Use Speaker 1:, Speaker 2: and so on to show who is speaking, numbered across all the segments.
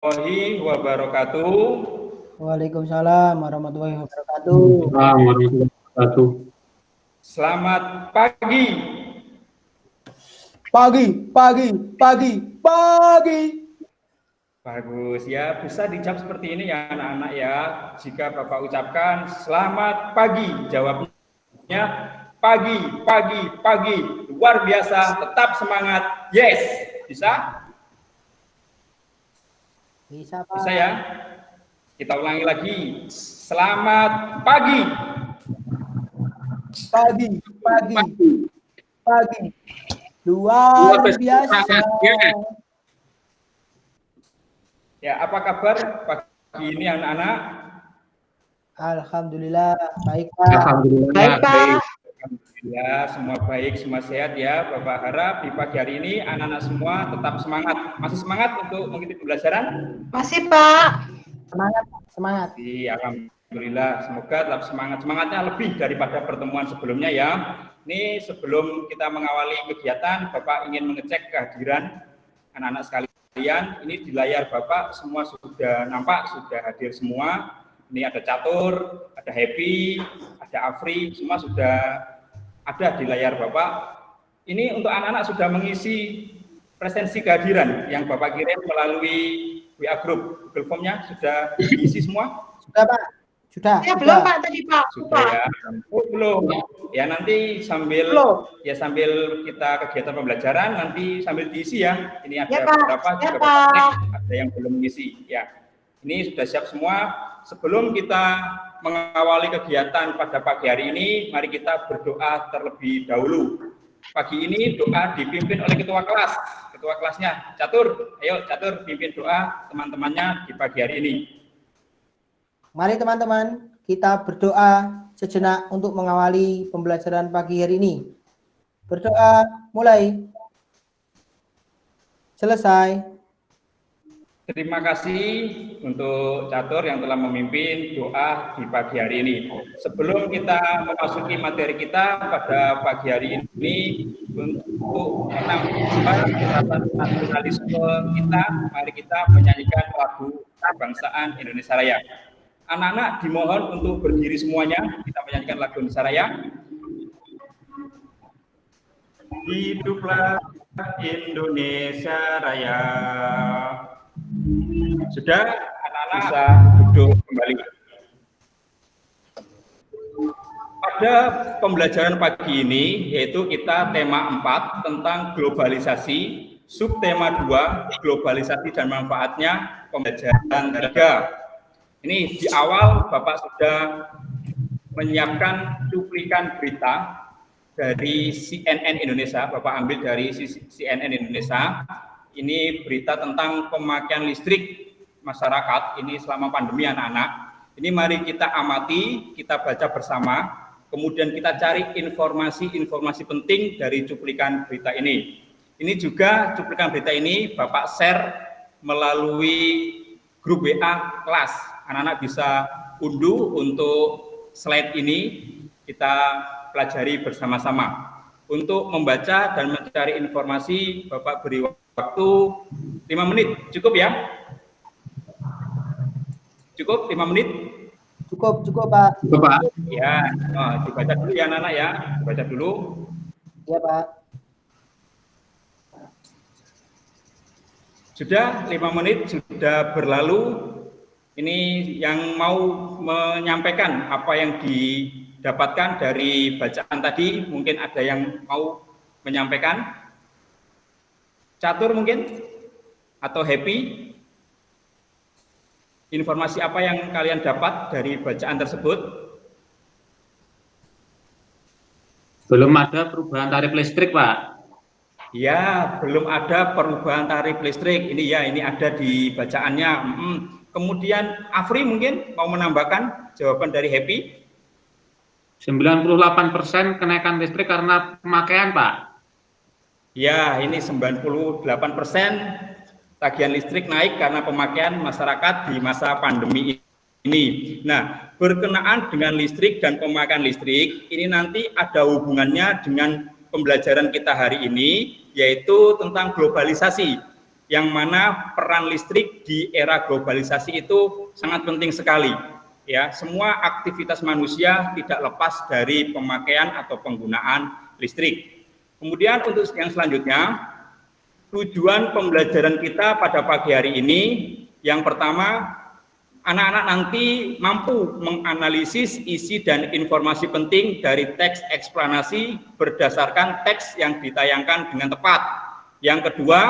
Speaker 1: Warahmatullahi wabarakatuh.
Speaker 2: Waalaikumsalam warahmatullahi wabarakatuh.
Speaker 3: Warahmatullahi wabarakatuh.
Speaker 1: Selamat pagi.
Speaker 2: Pagi.
Speaker 1: Bagus ya, bisa dijawab seperti ini ya anak-anak ya. Jika Bapak ucapkan selamat pagi, jawabnya pagi. Luar biasa, tetap semangat. Yes, bisa?
Speaker 2: Bisa, Pak.
Speaker 1: Bisa ya? Kita ulangi lagi. Selamat pagi.
Speaker 2: Pagi. Luar biasa.
Speaker 1: Ya, apa kabar pagi ini anak-anak?
Speaker 2: Alhamdulillah, baik, Pak.
Speaker 3: Alhamdulillah.
Speaker 4: Baik, Pak.
Speaker 1: Alhamdulillah, semua baik, semua sehat ya. Bapak harap di pagi hari ini anak-anak semua tetap semangat. Masih semangat untuk mengikuti pembelajaran?
Speaker 4: Masih, Pak.
Speaker 2: Semangat.
Speaker 1: Alhamdulillah, semoga tetap semangat. Semangatnya lebih daripada pertemuan sebelumnya ya. Ini sebelum kita mengawali kegiatan, Bapak ingin mengecek kehadiran anak-anak sekalian. Ini di layar Bapak semua sudah nampak, sudah hadir semua. Ini ada Catur, ada Happy, ada Afri, semua sudah ada di layar Bapak. Ini untuk anak-anak sudah mengisi presensi kehadiran yang Bapak kirim melalui WA Group. Google Form-nya sudah diisi semua?
Speaker 2: Sudah, Pak. Sudah.
Speaker 4: Belum, Pak, tadi, Pak.
Speaker 1: Sudah ya. Oh, belum. Ya nanti sambil kita kegiatan pembelajaran nanti sambil diisi ya. Ini ada beberapa juga Bapak ada yang belum mengisi ya. Ini sudah siap semua. Sebelum kita mengawali kegiatan pada pagi hari ini, mari kita berdoa terlebih dahulu. Pagi ini doa dipimpin oleh ketua kelas. Ketua kelasnya Catur. Ayo Catur pimpin doa teman-temannya di pagi hari ini.
Speaker 2: Mari teman-teman, kita berdoa sejenak untuk mengawali pembelajaran pagi hari ini. Berdoa mulai. Selesai.
Speaker 1: Terima kasih untuk Catur yang telah memimpin doa di pagi hari ini. Sebelum kita memasuki materi kita pada pagi hari ini, untuk menambah kesehatan nasionalisme kita, mari kita menyanyikan lagu kebangsaan Indonesia Raya. Anak-anak dimohon untuk berdiri semuanya, kita menyanyikan lagu Indonesia Raya. Hiduplah Indonesia Raya. Sudah, anak-anak bisa duduk kembali. Pada pembelajaran pagi ini, yaitu kita tema 4 tentang globalisasi, subtema 2, globalisasi dan manfaatnya, pembelajaran 3. Ini di awal Bapak sudah menyiapkan cuplikan berita dari CNN Indonesia, Bapak ambil dari CNN Indonesia. Ini berita tentang pemakaian listrik masyarakat ini selama pandemi anak-anak. Ini mari kita amati, kita baca bersama, kemudian kita cari informasi-informasi penting dari cuplikan berita ini. Ini juga cuplikan berita ini Bapak share melalui grup WA kelas. Anak-anak bisa unduh untuk slide ini, kita pelajari bersama-sama. Untuk membaca dan mencari informasi, Bapak beri waktu 5 menit, cukup ya? Cukup 5 menit?
Speaker 2: Cukup, Pak.
Speaker 3: Cukup, Pak.
Speaker 1: Ya, dibaca dulu ya anak-anak ya, dibaca dulu.
Speaker 2: Ya, Pak.
Speaker 1: Sudah 5 menit sudah berlalu. Ini yang mau menyampaikan apa yang didapatkan dari bacaan tadi, mungkin ada yang mau menyampaikan? Catur mungkin? Atau Happy? Informasi apa yang kalian dapat dari bacaan tersebut?
Speaker 3: Belum ada perubahan tarif listrik, Pak.
Speaker 1: Ya, belum ada perubahan tarif listrik. Ini ya, ini ada di bacaannya. Kemudian Afri mungkin mau menambahkan jawaban dari Happy?
Speaker 3: 98% kenaikan listrik karena pemakaian, Pak.
Speaker 1: Ya, ini 98% tagihan listrik naik karena pemakaian masyarakat di masa pandemi ini. Nah, berkenaan dengan listrik dan pemakaian listrik, ini nanti ada hubungannya dengan pembelajaran kita hari ini, yaitu tentang globalisasi. yang mana peran listrik di era globalisasi itu sangat penting sekali. Ya, semua aktivitas manusia tidak lepas dari pemakaian atau penggunaan listrik. Kemudian untuk yang selanjutnya, tujuan pembelajaran kita pada pagi hari ini, yang pertama, anak-anak nanti mampu menganalisis isi dan informasi penting dari teks eksplanasi berdasarkan teks yang ditayangkan dengan tepat. Yang kedua,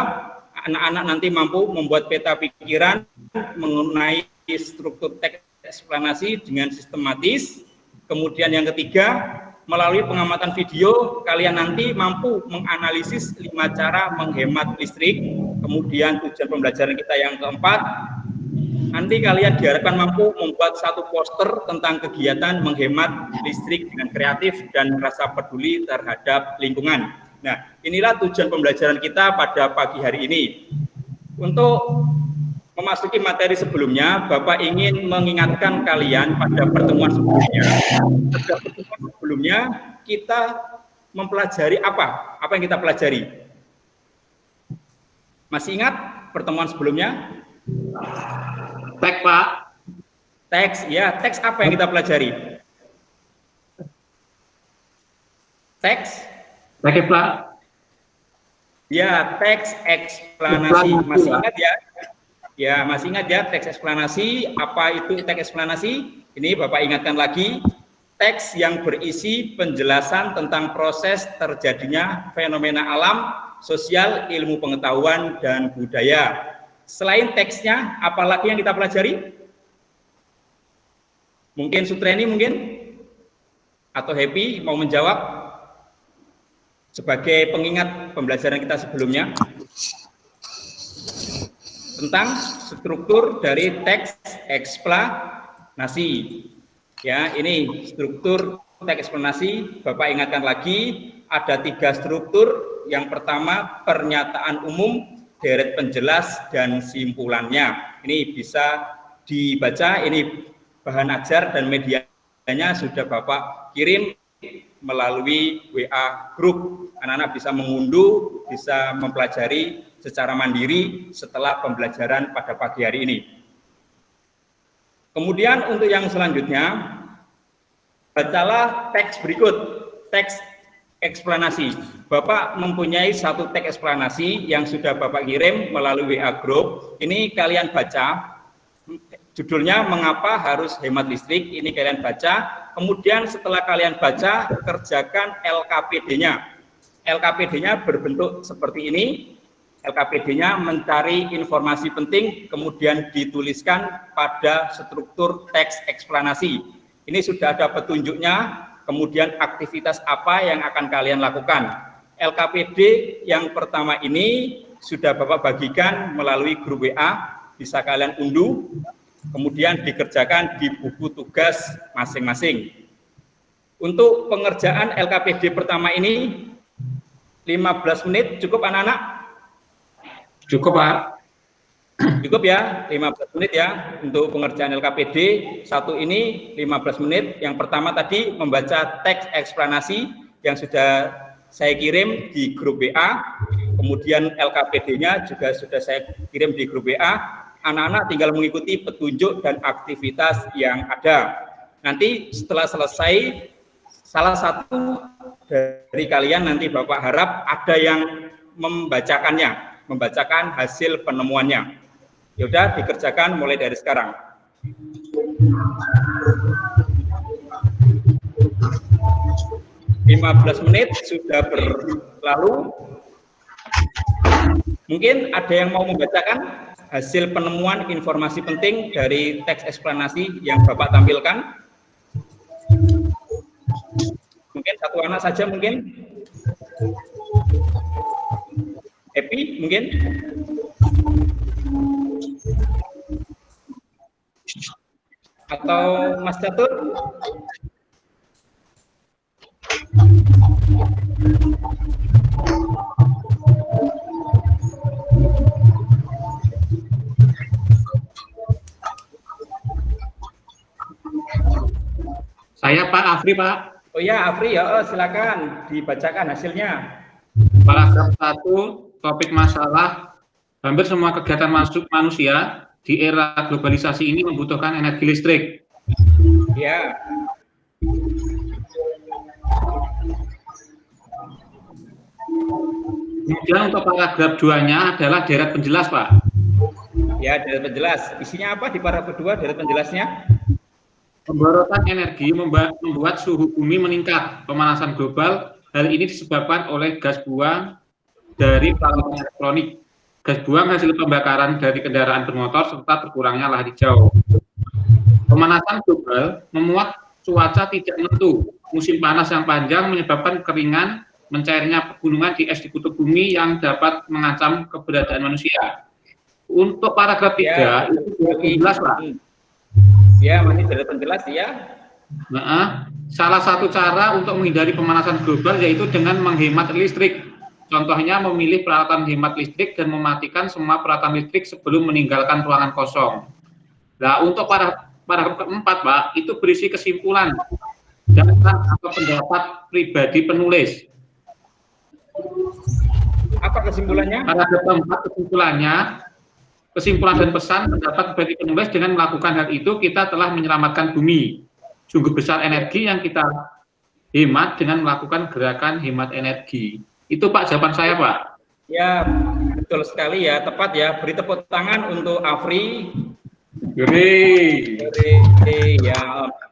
Speaker 1: anak-anak nanti mampu membuat peta pikiran mengenai struktur teks eksplanasi dengan sistematis. Kemudian yang ketiga, melalui pengamatan video, kalian nanti mampu menganalisis 5 cara menghemat listrik. Kemudian tujuan pembelajaran kita yang keempat, nanti kalian diharapkan mampu membuat satu poster tentang kegiatan menghemat listrik dengan kreatif dan rasa peduli terhadap lingkungan. Nah, inilah tujuan pembelajaran kita pada pagi hari ini. Untuk memasuki materi sebelumnya, Bapak ingin mengingatkan kalian pada pertemuan sebelumnya. Pada pertemuan sebelumnya, kita mempelajari apa? Apa yang kita pelajari? Masih ingat pertemuan sebelumnya?
Speaker 3: Teks, Pak.
Speaker 1: Teks, ya. Teks apa yang kita pelajari? Teks?
Speaker 3: Teks, Pak.
Speaker 1: Ya, teks eksplanasi. Masih ingat ya? Ya, masih ingat ya teks eksplanasi? Apa itu teks eksplanasi? Ini Bapak ingatkan lagi. Teks yang berisi penjelasan tentang proses terjadinya fenomena alam, sosial, ilmu pengetahuan, dan budaya. Selain teksnya, apalagi yang kita pelajari? Mungkin Sutreni mungkin? Atau Happy mau menjawab? Sebagai pengingat pembelajaran kita sebelumnya tentang struktur dari teks eksplanasi. Ya, ini struktur teks eksplanasi. Bapak ingatkan lagi, ada 3 struktur. Yang pertama, pernyataan umum, deret penjelas, dan simpulannya. Ini bisa dibaca, ini bahan ajar dan medianya sudah Bapak kirim melalui WA grup. Anak-anak bisa mengunduh, bisa mempelajari secara mandiri setelah pembelajaran pada pagi hari ini. Kemudian untuk yang selanjutnya, bacalah teks berikut, teks eksplanasi. Bapak mempunyai satu teks eksplanasi yang sudah Bapak kirim melalui WA grup. Ini kalian baca. Judulnya mengapa harus hemat listrik, ini kalian baca. Kemudian setelah kalian baca, kerjakan LKPD-nya. LKPD-nya berbentuk seperti ini. LKPD-nya mencari informasi penting, kemudian dituliskan pada struktur teks eksplanasi. Ini sudah ada petunjuknya, kemudian aktivitas apa yang akan kalian lakukan. LKPD yang pertama ini sudah Bapak bagikan melalui grup WA, bisa kalian unduh, kemudian dikerjakan di buku tugas masing-masing. Untuk pengerjaan LKPD pertama ini 15 menit cukup anak-anak?
Speaker 3: Cukup, Pak.
Speaker 1: Cukup ya, 15 menit ya untuk pengerjaan LKPD. Satu ini 15 menit. Yang pertama tadi membaca teks eksplanasi yang sudah saya kirim di grup WA. Kemudian LKPD-nya juga sudah saya kirim di grup WA. Anak-anak tinggal mengikuti petunjuk dan aktivitas yang ada. Nanti setelah selesai, salah satu dari kalian nanti Bapak harap ada yang membacakan hasil penemuannya. Ya udah dikerjakan mulai dari sekarang. (15 menit sudah berlalu. Mungkin ada yang mau membacakan hasil penemuan informasi penting dari teks eksplanasi yang Bapak tampilkan. Mungkin satu anak saja mungkin. Happy mungkin. Atau Mas Catur?
Speaker 3: Saya Pak Afri, Pak.
Speaker 1: Oh ya, Afri ya, silakan dibacakan hasilnya.
Speaker 3: Paragraf 1, topik masalah Hampir semua kegiatan manusia di era globalisasi ini membutuhkan energi listrik.
Speaker 1: Ya.
Speaker 3: Kemudian untuk paragraf 2-nya adalah deret penjelas, Pak.
Speaker 1: Ya, deret penjelas. Isinya apa di paragraf kedua deret penjelasnya?
Speaker 3: Pemborosan energi membuat suhu bumi meningkat, pemanasan global. Hal ini disebabkan oleh gas buang dari peralatan elektronik, gas buang hasil pembakaran dari kendaraan bermotor, serta berkurangnya lahan hijau. Pemanasan global memuat cuaca tidak menentu. Musim panas yang panjang menyebabkan keringan, mencairnya pegunungan di es di kutub bumi yang dapat mengancam keberadaan manusia. Untuk paragraf 3 itu jelas, Pak.
Speaker 1: Ya, masih deret penjelas ya.
Speaker 3: Nah, salah satu cara untuk menghindari pemanasan global yaitu dengan menghemat listrik. Contohnya memilih peralatan hemat listrik dan mematikan semua peralatan listrik sebelum meninggalkan ruangan kosong. Nah, untuk paragraf keempat, Pak, itu berisi kesimpulan dan atau pendapat pribadi penulis.
Speaker 1: Apa kesimpulannya?
Speaker 3: Paragraf keempat kesimpulan dan pesan pendapat pribadi penulis dengan melakukan hal itu kita telah menyelamatkan bumi. Sungguh besar energi yang kita hemat dengan melakukan gerakan hemat energi. Itu Pak jawaban saya, Pak.
Speaker 1: Ya, betul sekali ya, tepat ya. Beri tepuk tangan untuk Afri. Ya,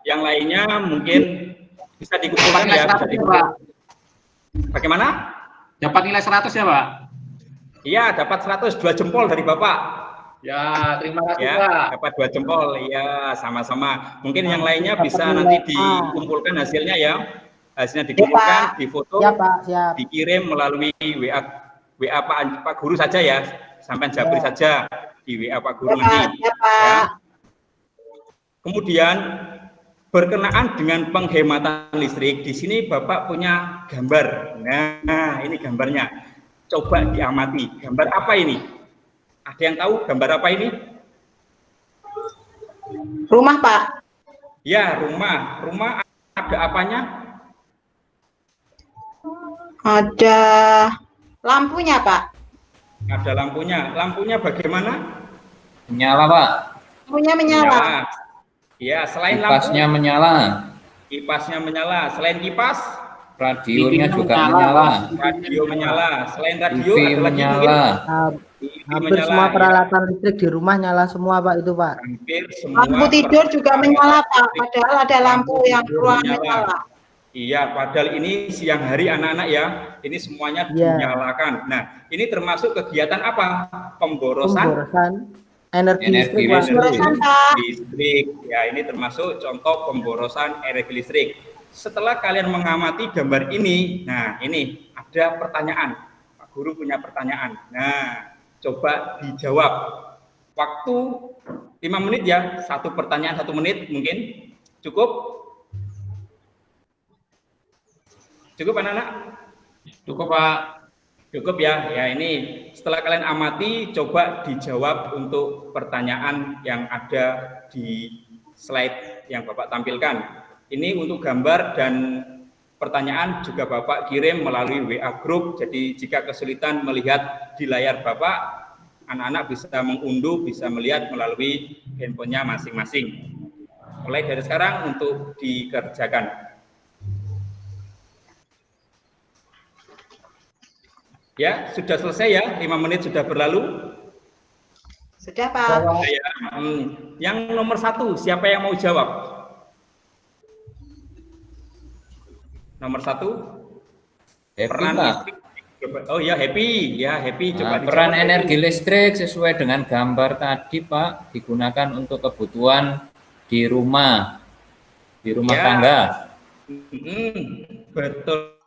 Speaker 1: yang lainnya mungkin bisa dikumpulkan ya. Bisa dikumpulkan. Bagaimana?
Speaker 3: Dapat nilai 100 ya, Pak?
Speaker 1: Iya, dapat 100, 2 jempol dari Bapak.
Speaker 3: Ya, terima kasih,
Speaker 1: Ya,
Speaker 3: Pak.
Speaker 1: dapat 2 jempol. Ya, sama-sama. Mungkin yang lainnya bisa nanti dikumpulkan hasilnya ya. Hasilnya dikumpulkan, difoto,
Speaker 2: Ya, Pak, siap.
Speaker 1: dikirim melalui WA Pak Guru saja ya. Sampai Jabri saja di WA Pak Guru nanti.
Speaker 4: Ya, Pak.
Speaker 1: Ya. Kemudian berkenaan dengan penghematan listrik, di sini Bapak punya gambar. Nah, ini gambarnya. Coba diamati. Gambar apa ini? Ada yang tahu gambar apa ini?
Speaker 4: Rumah, Pak.
Speaker 1: Ya, rumah. Rumah ada apanya?
Speaker 4: Ada lampunya, Pak.
Speaker 1: Ada lampunya. Lampunya bagaimana?
Speaker 5: Menyala, Pak.
Speaker 4: Lampunya menyala.
Speaker 1: Ya, selain
Speaker 5: Kipasnya
Speaker 1: lampu,
Speaker 5: menyala.
Speaker 1: kipasnya menyala. Selain kipas,
Speaker 5: Radionya juga menyala.
Speaker 1: radio menyala. Selain radio,
Speaker 5: TV
Speaker 1: ada lagi mungkin?
Speaker 5: menyala.
Speaker 1: TV
Speaker 2: Hampir
Speaker 1: menyala,
Speaker 2: semua
Speaker 1: ya.
Speaker 2: peralatan listrik di rumah nyala semua, Pak, itu, Pak.
Speaker 1: Hampir semua.
Speaker 4: Lampu tidur juga menyala, Pak.
Speaker 1: listrik.
Speaker 4: Padahal ada lampu yang
Speaker 1: tidur
Speaker 4: ruang
Speaker 1: menyala.
Speaker 4: menyala.
Speaker 1: Iya, padahal ini siang hari anak-anak ya, ini semuanya
Speaker 2: Iya.
Speaker 1: dinyalakan. Nah, ini termasuk kegiatan apa? Pemborosan
Speaker 2: Energi
Speaker 5: Energi
Speaker 2: listrik, Pak.
Speaker 5: listrik.
Speaker 4: Pemborosan, Pak.
Speaker 1: listrik. Ya, ini termasuk contoh pemborosan energi listrik. Setelah kalian mengamati gambar ini, nah ini ada pertanyaan. Pak Guru punya pertanyaan. Nah, coba dijawab. Waktu 5 menit ya, satu pertanyaan 1 menit mungkin. Cukup? Cukup anak-anak?
Speaker 3: Cukup, Pak.
Speaker 1: Cukup ya. Ya ini setelah kalian amati coba dijawab untuk pertanyaan yang ada di slide yang Bapak tampilkan. Ini untuk gambar dan pertanyaan juga Bapak kirim melalui WA group. Jadi jika kesulitan melihat di layar Bapak, anak-anak bisa mengunduh, bisa melihat melalui handphonenya masing-masing. Mulai dari sekarang untuk dikerjakan. Ya, sudah selesai ya, 5 menit sudah berlalu.
Speaker 4: Sudah, Pak.
Speaker 1: Ya, yang nomor 1, siapa yang mau jawab? Nomor 1,
Speaker 5: Happy,
Speaker 1: peran
Speaker 5: Pak.
Speaker 1: listrik. Oh ya, Happy, ya Happy. Coba
Speaker 5: Nah, peran
Speaker 1: dijawab,
Speaker 5: energi
Speaker 1: Happy.
Speaker 5: listrik sesuai dengan gambar tadi, Pak, digunakan untuk kebutuhan di rumah
Speaker 1: Ya.
Speaker 5: tangga.
Speaker 1: Betul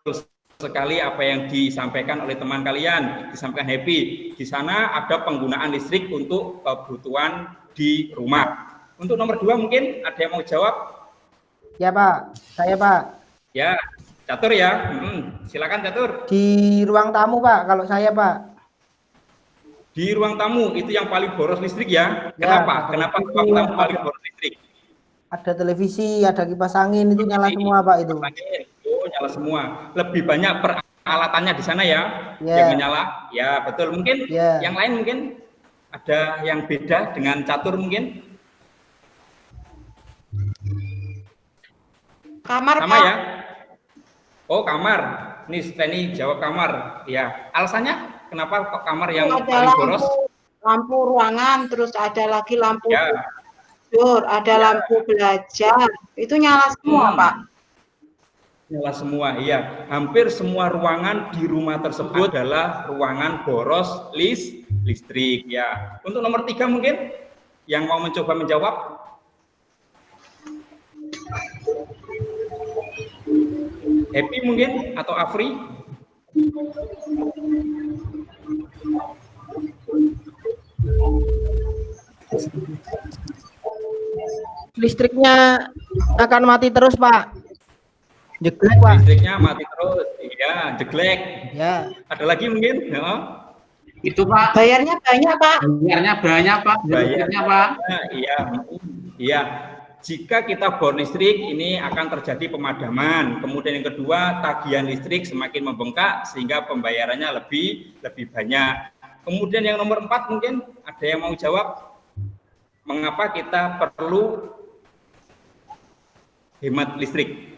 Speaker 1: sekali apa yang disampaikan oleh teman kalian, disampaikan Happy. Di sana ada penggunaan listrik untuk kebutuhan di rumah. Untuk nomor 2 mungkin ada yang mau jawab?
Speaker 2: Ya, Pak. Saya, Pak.
Speaker 1: Ya, Catur ya. Silakan Catur.
Speaker 2: Di ruang tamu, Pak, kalau saya, Pak.
Speaker 1: Di ruang tamu itu yang paling boros listrik ya.
Speaker 2: Ya,
Speaker 1: Kenapa? Kenapa ruang tamu paling boros listrik?
Speaker 2: Ada televisi, ada kipas angin, itu nyala semua, Pak, itu.
Speaker 1: Oh, nyala semua. Lebih banyak per peralatannya di sana ya,
Speaker 2: Ya.
Speaker 1: yang menyala. Ya, betul. Mungkin
Speaker 2: Ya.
Speaker 1: yang lain mungkin ada yang beda dengan catur mungkin?
Speaker 4: Kamar,
Speaker 1: Sama
Speaker 4: Pak.
Speaker 1: ya? Oh, kamar. Nih, Steny jawab kamar. Ya, alasannya kenapa kok kamar yang
Speaker 4: Ada
Speaker 1: paling boros?
Speaker 4: lampu ruangan, terus ada lagi lampu
Speaker 1: Ya,
Speaker 4: tidur, ada lampu belajar. Itu nyala semua, Pak.
Speaker 1: nyala semua. Iya, hampir semua ruangan di rumah tersebut adalah ruangan boros listrik. Ya, untuk nomor 3 mungkin yang mau mencoba menjawab. Happy mungkin atau Afri?
Speaker 2: Listriknya akan mati terus, Pak. Jeglek, Pak.
Speaker 1: Listriknya mati terus. Iya, jeglek.
Speaker 2: Ya.
Speaker 1: Ada lagi mungkin? Ya.
Speaker 3: Itu Pak,
Speaker 4: Bayarnya banyak, Pak.
Speaker 3: bayarnya banyak Pak, bayarnya Pak.
Speaker 1: Iya, iya. Jika kita bor listrik, ini akan terjadi pemadaman. Kemudian yang kedua, tagihan listrik semakin membengkak sehingga pembayarannya lebih banyak. Kemudian yang nomor 4 mungkin ada yang mau jawab? Mengapa kita perlu hemat listrik?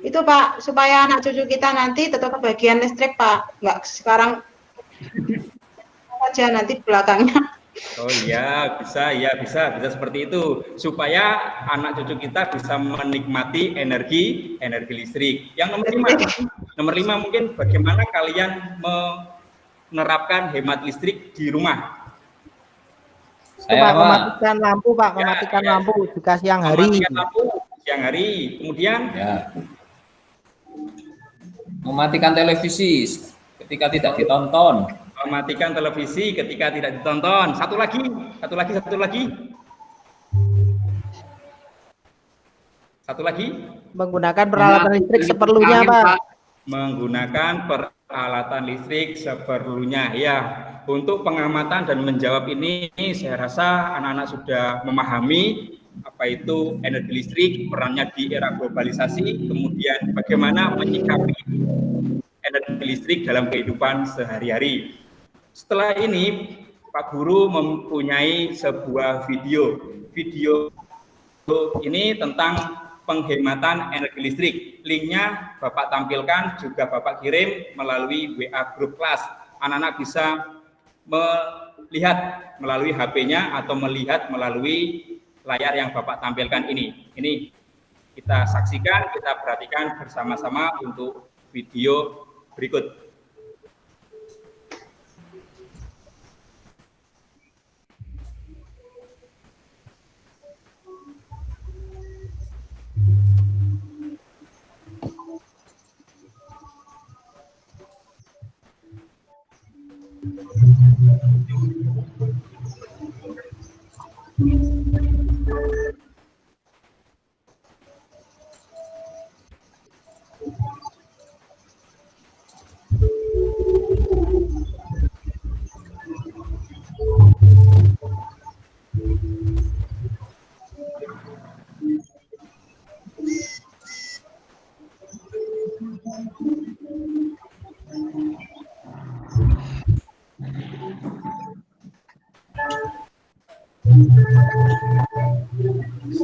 Speaker 4: Itu, Pak, supaya anak cucu kita nanti tetap kebagian listrik, Pak. Nggak sekarang aja nanti belakangnya.
Speaker 1: Oh iya, bisa seperti itu supaya anak cucu kita bisa menikmati energi listrik. Yang nomor 5 mungkin bagaimana kalian menerapkan hemat listrik di rumah?
Speaker 2: Itu, Pak, mematikan lampu, Pak, mematikan
Speaker 1: Ya.
Speaker 2: lampu jika siang hari.
Speaker 1: Mematikan lampu siang hari. Kemudian
Speaker 5: Ya. Mematikan televisi ketika tidak ditonton.
Speaker 1: mematikan televisi ketika tidak ditonton. Satu lagi.
Speaker 2: Menggunakan peralatan listrik seperlunya, Pak.
Speaker 1: Menggunakan peralatan listrik seperlunya. Ya, untuk pengamatan dan menjawab ini saya rasa anak-anak sudah memahami apa itu energi listrik, perannya di era globalisasi, kemudian bagaimana menyikapi energi listrik dalam kehidupan sehari-hari. Setelah ini, Pak Guru mempunyai sebuah video. Video ini tentang penghematan energi listrik. Linknya Bapak tampilkan, juga Bapak kirim melalui WA grup kelas. Anak-anak bisa melihat melalui HP-nya atau melihat melalui layar yang Bapak tampilkan ini. Ini kita saksikan, kita perhatikan bersama-sama untuk video berikut.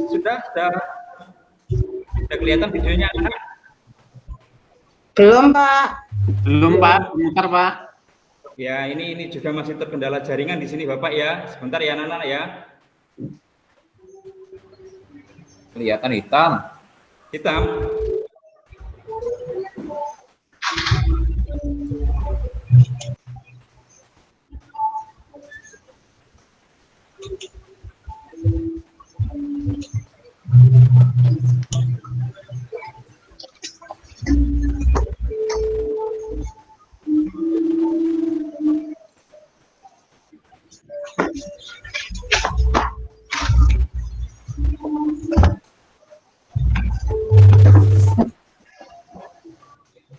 Speaker 1: Sudah kelihatan videonya, anak?
Speaker 4: Belum, Pak.
Speaker 3: Belum Pak, bentar Pak.
Speaker 1: Ya, ini juga masih terkendala jaringan di sini Bapak ya. Sebentar ya anak-anak ya.
Speaker 5: Kelihatan hitam.
Speaker 1: Hitam.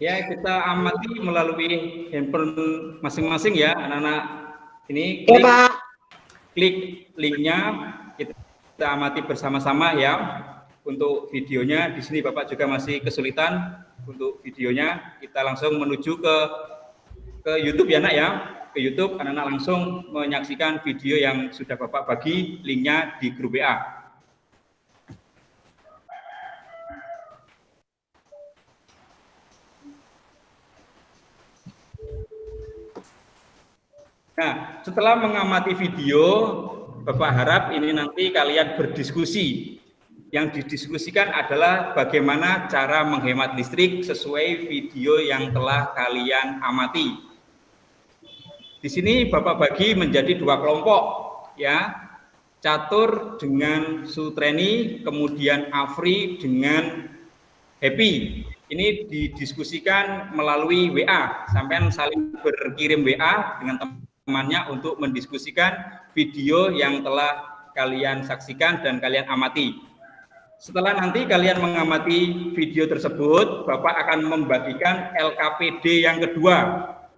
Speaker 1: Ya, kita amati melalui handphone masing-masing ya, anak-anak. Ini
Speaker 4: Ya, Pak.
Speaker 1: klik linknya, kita amati bersama-sama ya. Untuk videonya di sini Bapak juga masih kesulitan untuk videonya. Kita langsung menuju ke YouTube ya nak ya. Ke YouTube anak-anak langsung menyaksikan video yang sudah Bapak bagi linknya di grup WA. Nah, setelah mengamati video, Bapak harap ini nanti kalian berdiskusi. Yang didiskusikan adalah bagaimana cara menghemat listrik sesuai video yang telah kalian amati. Di sini Bapak bagi menjadi 2 kelompok, ya. Catur dengan Sutreni, kemudian Afri dengan Happy. Ini didiskusikan melalui WA, sampai saling berkirim WA dengan temannya untuk mendiskusikan video yang telah kalian saksikan dan kalian amati. Setelah nanti kalian mengamati video tersebut, Bapak akan membagikan LKPD yang kedua.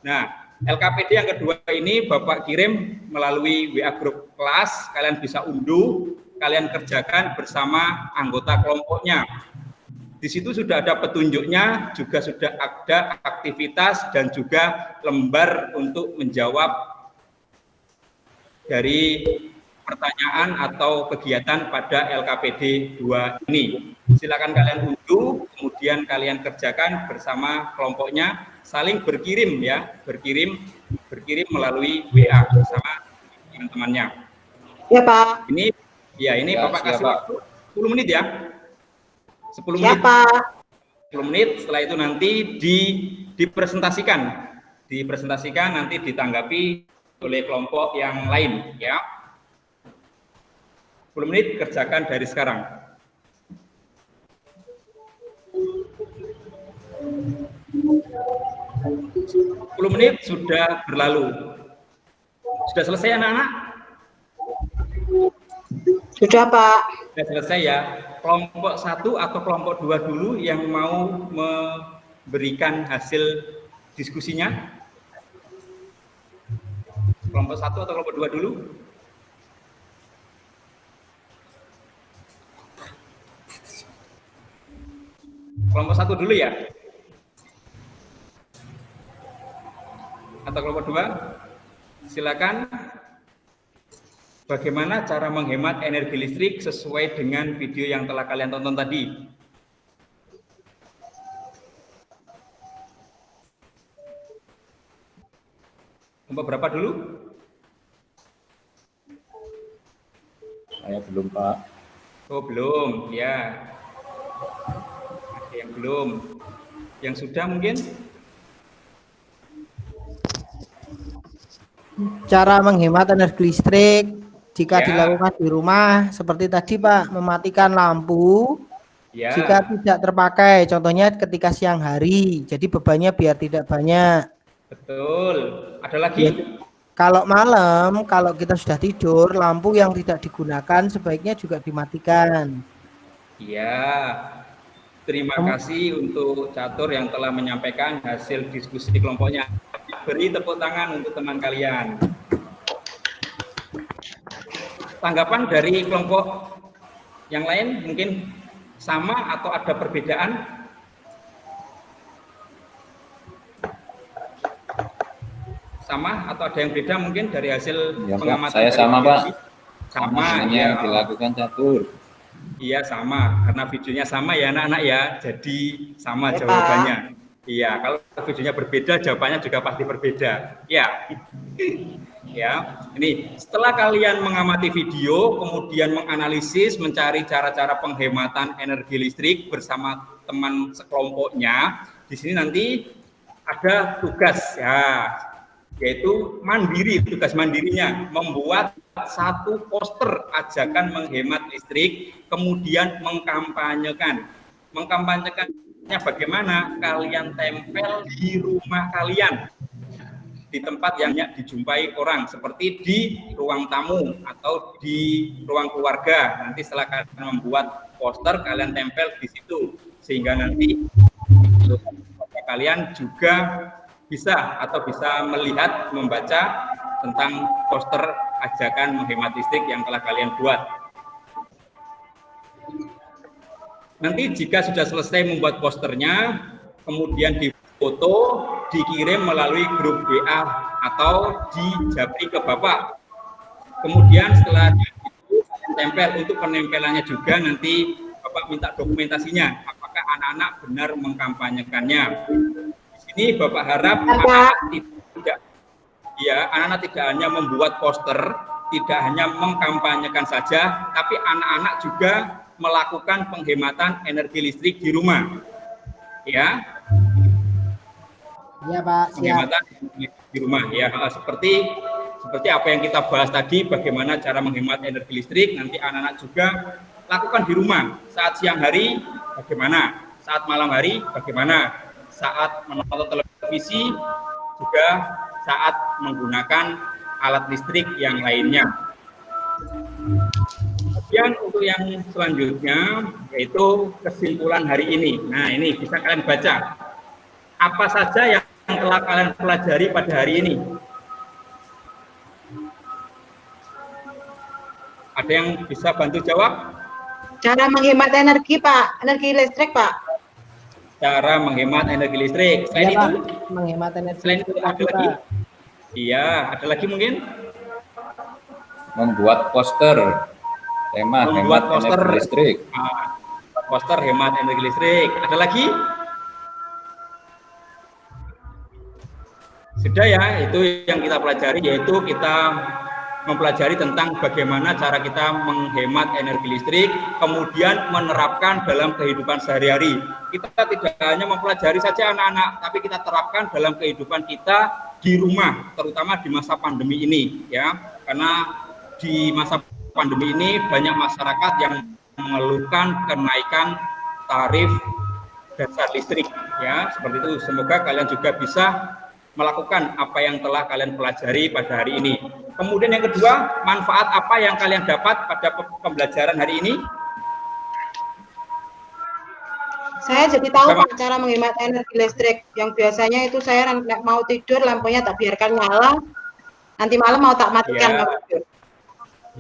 Speaker 1: Nah, LKPD yang kedua ini Bapak kirim melalui WA grup kelas, kalian bisa unduh, kalian kerjakan bersama anggota kelompoknya. Di situ sudah ada petunjuknya, juga sudah ada aktivitas dan juga lembar untuk menjawab dari pertanyaan atau kegiatan pada LKPD 2 ini. Silakan kalian unduh, kemudian kalian kerjakan bersama kelompoknya, saling berkirim ya, berkirim melalui WA bersama teman-temannya.
Speaker 4: Ya Pak.
Speaker 1: Ini
Speaker 5: Ya,
Speaker 1: Bapak kasih waktu 10 menit ya. 10 menit.
Speaker 4: Siapa?
Speaker 1: 10 menit, setelah itu nanti dipresentasikan nanti ditanggapi oleh kelompok yang lain ya. 10 menit kerjakan dari sekarang. 10 menit sudah berlalu. Sudah selesai anak-anak?
Speaker 4: Sudah Pak.
Speaker 1: Sudah selesai ya. Kelompok 1 atau kelompok 2 dulu yang mau memberikan hasil diskusinya? Kelompok 1 atau kelompok 2 dulu? Kelompok 1 dulu ya? Atau kelompok 2? Silakan. Bagaimana cara menghemat energi listrik sesuai dengan video yang telah kalian tonton tadi? Kelompok berapa dulu?
Speaker 5: Saya belum, Pak.
Speaker 1: Oh, belum, ya. Ada yang belum. Yang sudah mungkin?
Speaker 2: Cara menghemat energi listrik jika
Speaker 1: Ya.
Speaker 2: dilakukan di rumah seperti tadi Pak, mematikan lampu
Speaker 1: Ya.
Speaker 2: jika tidak terpakai, contohnya ketika siang hari, jadi bebannya biar tidak banyak.
Speaker 1: Betul. Ada lagi?
Speaker 2: Kalau malam, kalau kita sudah tidur, lampu yang tidak digunakan sebaiknya juga dimatikan.
Speaker 1: Iya. Terima kasih untuk Catur yang telah menyampaikan hasil diskusi kelompoknya. Beri tepuk tangan untuk teman kalian. Tanggapan dari kelompok yang lain mungkin sama atau ada perbedaan? Sama atau ada yang beda mungkin dari hasil
Speaker 5: Ya, Pak.
Speaker 1: pengamatan?
Speaker 5: Saya
Speaker 1: dari
Speaker 5: sama,
Speaker 1: video
Speaker 5: Pak.
Speaker 1: ini? Sama,
Speaker 5: Hanya
Speaker 1: ya.
Speaker 5: yang dilakukan Catur.
Speaker 1: Iya sama, karena videonya sama ya anak-anak ya, jadi sama
Speaker 4: Ya,
Speaker 1: jawabannya. Iya, kalau videonya berbeda, jawabannya juga pasti berbeda. Ya, ya. Ini setelah kalian mengamati video, kemudian menganalisis, mencari cara-cara penghematan energi listrik bersama teman sekelompoknya. Di sini nanti ada tugas ya, yaitu mandiri, tugas mandirinya membuat satu poster ajakan menghemat listrik, kemudian mengkampanyekannya bagaimana? Kalian tempel di rumah kalian, di tempat yang dijumpai orang, seperti di ruang tamu atau di ruang keluarga. Nanti setelah kalian membuat poster, kalian tempel di situ, sehingga nanti kalian juga bisa melihat, membaca tentang poster ajakan menghemat listrik yang telah kalian buat. Nanti jika sudah selesai membuat posternya, kemudian difoto, dikirim melalui grup WA atau dijabri ke Bapak. Kemudian setelah itu tempel, untuk penempelannya juga nanti Bapak minta dokumentasinya, apakah anak-anak benar mengkampanyekannya. Di sini Bapak harap anak-anak tidak hanya membuat poster, tidak hanya mengkampanyekan saja, tapi anak-anak juga melakukan penghematan energi listrik di rumah. Ya.
Speaker 2: Iya, Pak. Siap.
Speaker 1: Penghematan di rumah ya, seperti apa yang kita bahas tadi, bagaimana cara menghemat energi listrik, nanti anak-anak juga lakukan di rumah. Saat siang hari bagaimana, saat malam hari bagaimana, saat menonton televisi juga, saat menggunakan alat listrik yang lainnya. Kemudian untuk yang selanjutnya yaitu kesimpulan hari ini. Nah, ini bisa kalian baca. Apa saja yang telah kalian pelajari pada hari ini? Ada yang bisa bantu jawab?
Speaker 4: Cara menghemat energi, Pak. Energi listrik, Pak.
Speaker 1: Cara menghemat energi listrik. Selain
Speaker 2: Ya,
Speaker 1: itu,
Speaker 2: Pak. Menghemat energi
Speaker 1: selain itu
Speaker 2: listrik,
Speaker 1: ada
Speaker 2: Pak.
Speaker 1: lagi? Iya, ada lagi mungkin?
Speaker 5: Membuat poster tema
Speaker 1: Membuat
Speaker 5: hemat
Speaker 1: poster.
Speaker 5: energi listrik.
Speaker 1: Poster hemat energi listrik. Ada lagi? Sudah ya, itu yang kita pelajari, yaitu kita mempelajari tentang bagaimana cara kita menghemat energi listrik, kemudian menerapkan dalam kehidupan sehari-hari. Kita tidak hanya mempelajari saja anak-anak, tapi kita terapkan dalam kehidupan kita di rumah, terutama di masa pandemi ini, ya. Karena di masa pandemi ini banyak masyarakat yang mengeluhkan kenaikan tarif dasar listrik, ya. Seperti itu. Semoga kalian juga bisa melakukan apa yang telah kalian pelajari pada hari ini. Kemudian yang kedua, manfaat apa yang kalian dapat pada pembelajaran hari ini?
Speaker 4: Saya jadi tahu Pak cara menghemat energi listrik. Yang biasanya itu saya mau tidur lampunya tak biarkan nyala. Nanti malam mau tak matikan.
Speaker 1: Ya.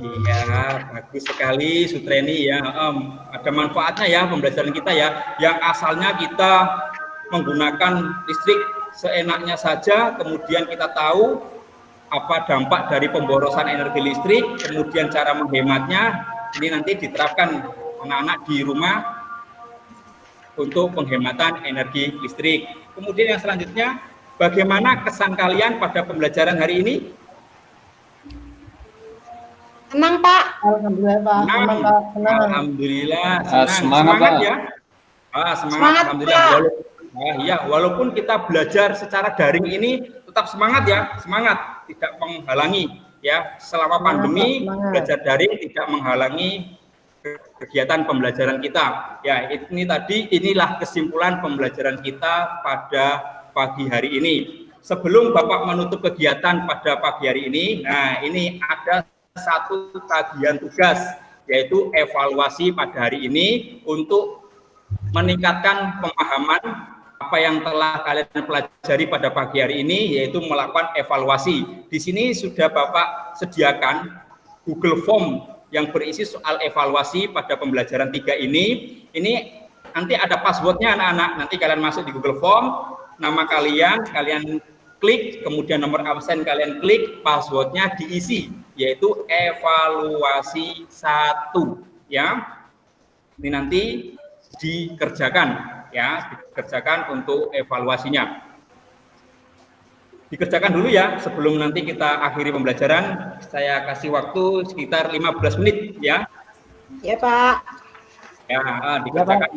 Speaker 1: Iya, bagus sekali Sutreni ya. Ada manfaatnya ya pembelajaran kita ya. Yang asalnya kita menggunakan listrik seenaknya saja, kemudian kita tahu apa dampak dari pemborosan energi listrik, kemudian cara menghematnya, ini nanti diterapkan anak-anak di rumah untuk penghematan energi listrik. Kemudian yang selanjutnya, bagaimana kesan kalian pada pembelajaran hari ini?
Speaker 4: Senang Pak.
Speaker 2: Alhamdulillah Pak. Senang, Pak. Senang.
Speaker 1: Alhamdulillah.
Speaker 5: Semangat Pak.
Speaker 1: Ya. Semangat. Alhamdulillah. Walaupun kita belajar secara daring ini tetap semangat ya, semangat, tidak menghalangi ya. Selama pandemi belajar daring tidak menghalangi kegiatan pembelajaran kita. Ya, inilah kesimpulan pembelajaran kita pada pagi hari ini. Sebelum Bapak menutup kegiatan pada pagi hari ini, nah ini ada satu tagihan tugas, yaitu evaluasi pada hari ini untuk meningkatkan pemahaman apa yang telah kalian pelajari pada pagi hari ini, yaitu melakukan evaluasi. Di sini sudah Bapak sediakan Google Form yang berisi soal evaluasi pada pembelajaran 3 ini. Ini nanti ada passwordnya anak-anak. Nanti kalian masuk di Google Form, nama kalian klik, kemudian nomor absen kalian klik, passwordnya diisi, yaitu evaluasi 1. Ya, ini nanti dikerjakan. Ya, dikerjakan untuk evaluasinya. Dikerjakan dulu ya, sebelum nanti kita akhiri pembelajaran. Saya kasih waktu sekitar 15 menit ya.
Speaker 4: Ya Pak.
Speaker 1: Ya, dikerjakan.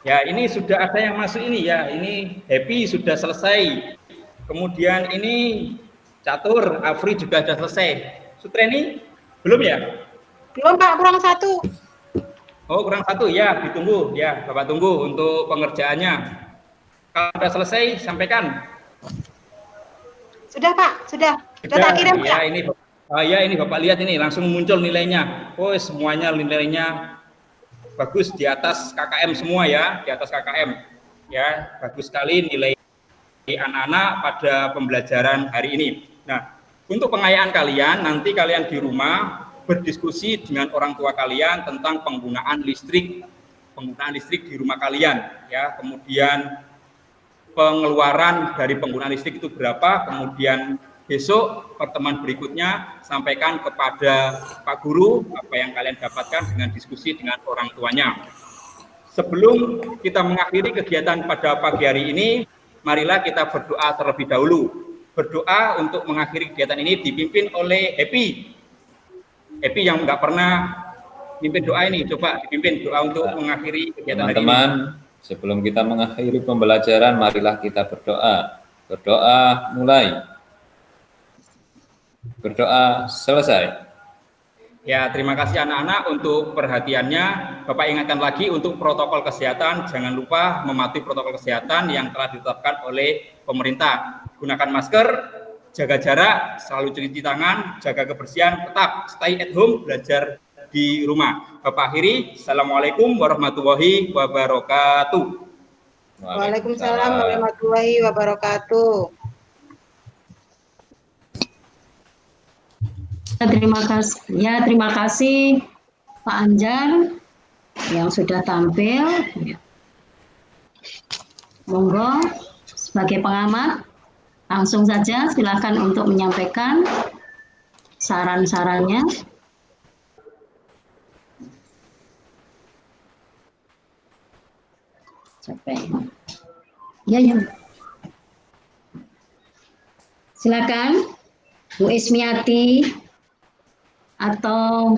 Speaker 1: Ya, ini sudah ada yang masuk ini ya. Ini Happy sudah selesai. Kemudian ini Catur, Afri juga sudah selesai. Sutreni belum ya?
Speaker 4: Belum Pak, kurang 1.
Speaker 1: Oh, kurang 1 ya, ditunggu ya, Bapak tunggu untuk pengerjaannya. Kalau sudah selesai, sampaikan.
Speaker 4: Sudah Pak, sudah tak kirim
Speaker 1: ya,
Speaker 4: Pak.
Speaker 1: Ini Bapak lihat ini langsung muncul nilainya. Oh, semuanya nilainya bagus di atas KKM semua ya, di atas KKM. Ya, bagus sekali nilai anak-anak pada pembelajaran hari ini. Nah, untuk pengayaan kalian, nanti kalian di rumah berdiskusi dengan orang tua kalian tentang penggunaan listrik penggunaan listrik di rumah kalian, ya. Kemudian pengeluaran dari penggunaan listrik itu berapa, kemudian besok pertemuan berikutnya sampaikan kepada Pak Guru apa yang kalian dapatkan dengan diskusi dengan orang tuanya. Sebelum kita mengakhiri kegiatan pada pagi hari ini, marilah kita berdoa terlebih dahulu. Berdoa untuk mengakhiri kegiatan ini dipimpin oleh Happy. Happy yang nggak pernah pimpin doa ini, coba dipimpin doa untuk mengakhiri kegiatan hari ini.
Speaker 5: Teman-teman, sebelum kita mengakhiri pembelajaran, marilah kita berdoa. Berdoa mulai. Berdoa selesai.
Speaker 1: Ya, terima kasih anak-anak untuk perhatiannya. Bapak ingatkan lagi untuk protokol kesehatan, jangan lupa mematuhi protokol kesehatan yang telah ditetapkan oleh pemerintah. Gunakan masker, jaga jarak, selalu cuci tangan, jaga kebersihan, tetap stay at home, belajar di rumah. Bapak akhiri, Assalamualaikum warahmatullahi wabarakatuh.
Speaker 4: Waalaikumsalam warahmatullahi wabarakatuh.
Speaker 6: Terima kasih Pak Anjar yang sudah tampil. Monggo sebagai pengamat langsung saja silakan untuk menyampaikan saran-sarannya. Ya. Silakan Bu Ismiati atau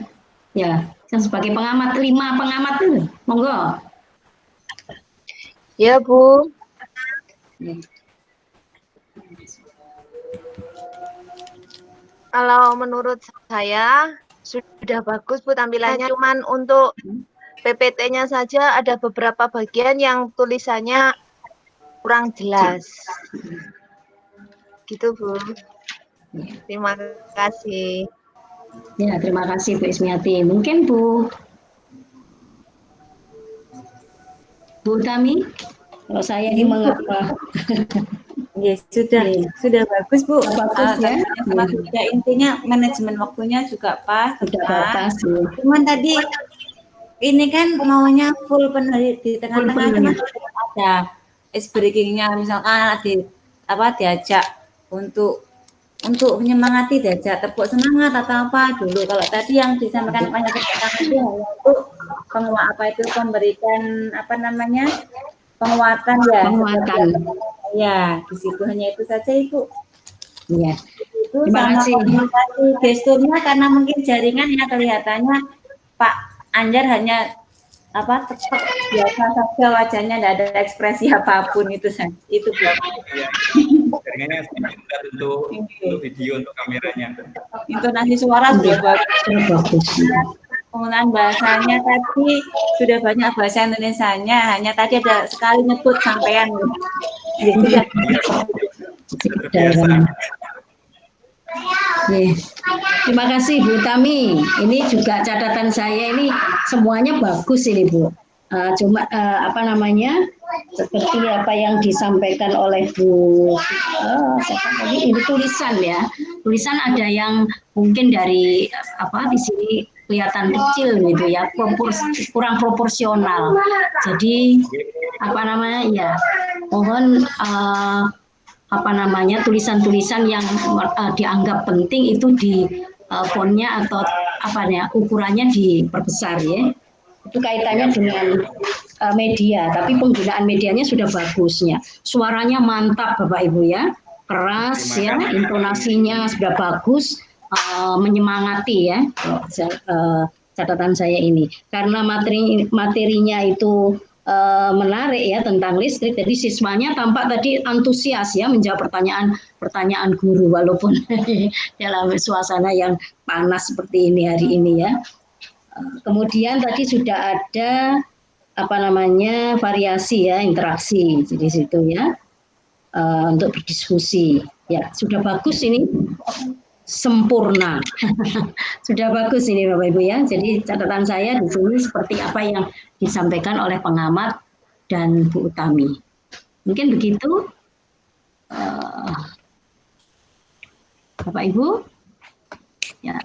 Speaker 6: ya yang sebagai pengamat, 5 pengamat itu, monggo.
Speaker 7: Ya Bu. Kalau menurut saya sudah bagus Bu tampilannya, cuman untuk PPT-nya saja ada beberapa bagian yang tulisannya kurang jelas. Gitu Bu. Terima kasih.
Speaker 6: Ya, terima kasih Bu Ismiati. Mungkin Bu Tami, kalau saya ini mengapa?
Speaker 8: Ya, sudah bagus Bu.
Speaker 6: Bagus ya.
Speaker 8: Ya, intinya manajemen waktunya juga pas.
Speaker 6: Sudah pas. Ya.
Speaker 8: Cuman tadi ini kan maunya full penuh di tengah-tengah ada ice breaking-nya, misalkan diajak untuk menyemangati, diajak tepuk semangat atau apa dulu. Kalau tadi yang disampaikan banyak itu hanya untuk memberikan penguatan ya.
Speaker 6: Penguatan.
Speaker 8: Ya, di situ hanya itu saja Ibu.
Speaker 6: Iya.
Speaker 8: Itu
Speaker 6: Terima kasih.
Speaker 8: gesturnya karena mungkin jaringan ya kelihatannya Pak Anjar hanya tetap biasa saja wajahnya, tidak ada ekspresi apapun itu Bu.
Speaker 1: Jaringannya sedikit untuk video, untuk kameranya.
Speaker 8: Intonasi suara sudah bagus. Penggunaan bahasanya tadi sudah banyak bahasa Indonesianya, hanya tadi ada sekali nyebut sampean. Ya, sudah.
Speaker 6: Terima kasih Bu Tami. Ini juga catatan saya ini semuanya bagus ini Bu. Seperti apa yang disampaikan oleh Bu. Ini tulisan ya. Tulisan ada yang mungkin dari di sini kelihatan kecil gitu ya, kurang proporsional. Jadi mohon tulisan-tulisan yang dianggap penting itu di fontnya atau ukurannya diperbesar ya. Itu kaitannya dengan media, tapi penggunaan medianya sudah bagusnya. Suaranya mantap Bapak Ibu ya, keras ya, intonasinya sudah bagus, menyemangati ya. Catatan saya ini karena materinya itu menarik ya tentang listrik, jadi siswanya tampak tadi antusias ya menjawab pertanyaan guru walaupun dalam suasana yang panas seperti ini hari ini ya. Kemudian tadi sudah ada variasi ya, interaksi di situ ya, untuk berdiskusi ya, sudah bagus ini, sempurna. Sudah bagus ini Bapak Ibu ya. Jadi catatan saya di sini seperti apa yang disampaikan oleh pengamat dan Bu Utami. Mungkin begitu Bapak Ibu ya.